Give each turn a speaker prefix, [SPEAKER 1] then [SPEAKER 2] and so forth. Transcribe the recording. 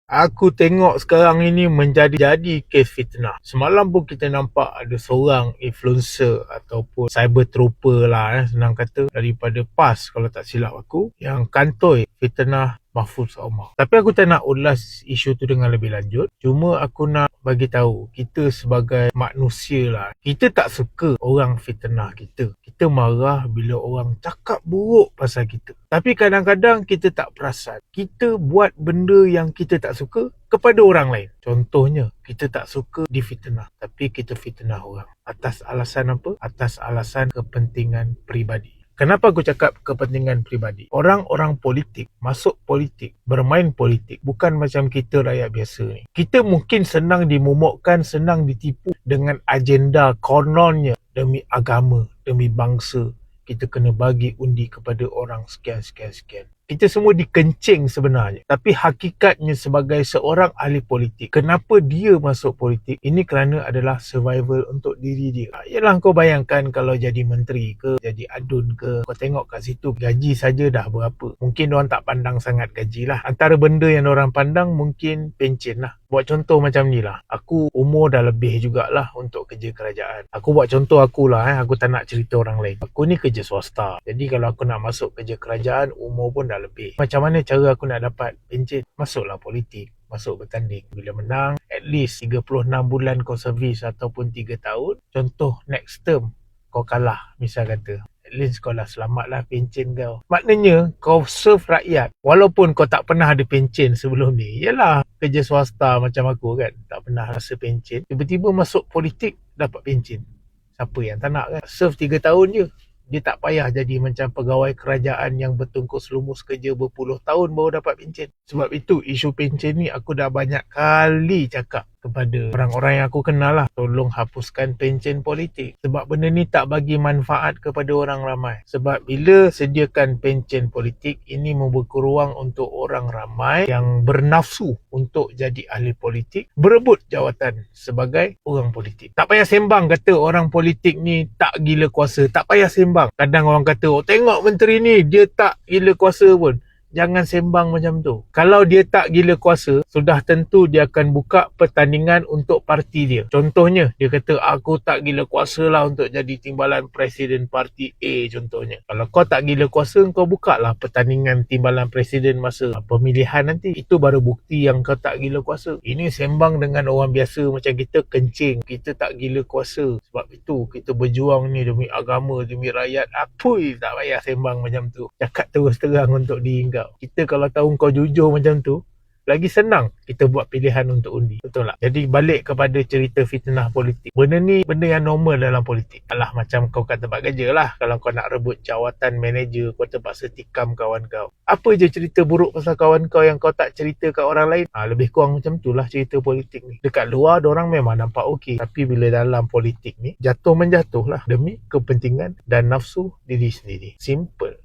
[SPEAKER 1] Aku tengok sekarang ini menjadi-jadi kes fitnah. Semalam pun kita nampak ada seorang influencer ataupun cyber trooper lah senang kata, daripada PAS kalau tak silap aku, yang kantoi fitnah Mahfuz Omar. Tapi aku tak nak ulas isu tu dengan lebih lanjut. Cuma aku nak bagi tahu, kita sebagai manusia lah, kita tak suka orang fitnah kita. Kita marah bila orang cakap buruk pasal kita. Tapi kadang-kadang kita tak perasan. Kita buat benda yang kita tak suka kepada orang lain. Contohnya, kita tak suka difitnah, tapi kita fitnah orang. Atas alasan apa? Atas alasan kepentingan peribadi. Kenapa aku cakap kepentingan peribadi? Orang-orang politik, masuk politik, bermain politik, bukan macam kita rakyat biasa ni. Kita mungkin senang dimomokkan, senang ditipu dengan agenda kononnya demi agama, demi bangsa. Kita kena bagi undi kepada orang sekian. Kita semua dikencing sebenarnya. Tapi hakikatnya sebagai seorang ahli politik, kenapa dia masuk politik? Ini kerana adalah survival untuk diri dia. Yalah, kau bayangkan kalau jadi menteri ke, jadi adun ke, kau tengok kat situ gaji saja dah berapa. Mungkin orang tak pandang sangat gaji lah. Antara benda yang orang pandang mungkin pencen lah. Buat contoh macam ni lah. Aku umur dah lebih jugalah untuk kerja kerajaan. Aku buat contoh akulah. Aku tak nak cerita orang lain. Aku ni kerja swasta. Jadi kalau aku nak masuk kerja kerajaan, umur pun dah lebih. Macam mana cara aku nak dapat pencen? Masuklah politik. Masuk bertanding. Bila menang, at least 36 bulan kau servis ataupun 3 tahun. Contoh next term, kau kalah misal kata. At least kau lah selamatlah pencen kau. Maknanya kau serve rakyat walaupun kau tak pernah ada pencen sebelum ni. Yalah, kerja swasta macam aku kan, tak pernah rasa pencen. Tiba-tiba masuk politik dapat pencen. Siapa yang tak nak kan? Serve 3 tahun je. Dia tak payah jadi macam pegawai kerajaan yang bertungkus lumus kerja berpuluh tahun baru dapat pencen. Sebab itu isu pencen ni aku dah banyak kali cakap kepada orang-orang yang aku kenal lah, tolong hapuskan pencen politik. Sebab benda ni tak bagi manfaat kepada orang ramai. Sebab bila sediakan pencen politik, ini membuka ruang untuk orang ramai yang bernafsu untuk jadi ahli politik, berebut jawatan sebagai orang politik. Tak payah sembang kata orang politik ni tak gila kuasa. Tak payah sembang. Kadang orang kata, oh tengok menteri ni, dia tak gila kuasa pun. Jangan sembang macam tu. Kalau dia tak gila kuasa, sudah tentu dia akan buka pertandingan untuk parti dia. Contohnya, dia kata, aku tak gila kuasa lah untuk jadi timbalan presiden parti A contohnya. Kalau kau tak gila kuasa, kau buka lah pertandingan timbalan presiden masa pemilihan nanti. Itu baru bukti yang kau tak gila kuasa. Ini sembang dengan orang biasa macam kita kencing. Kita tak gila kuasa. Sebab itu, kita berjuang ni demi agama, demi rakyat. Apui, tak payah sembang macam tu. Cakap terus terang untuk diri kau. Kita kalau tahu kau jujur macam tu, lagi senang kita buat pilihan untuk undi. Betul tak? Jadi balik kepada cerita fitnah politik. Benda ni benda yang normal dalam politik. Alah, macam kau kat tempat kerja lah. Kalau kau nak rebut jawatan manager, kau terpaksa tikam kawan kau. Apa je cerita buruk pasal kawan kau yang kau tak cerita kat orang lain? Lebih kurang macam tu lah cerita politik ni. Dekat luar dorang memang nampak okey. Tapi bila dalam politik ni, jatuh menjatuh lah demi kepentingan dan nafsu diri sendiri. Simple.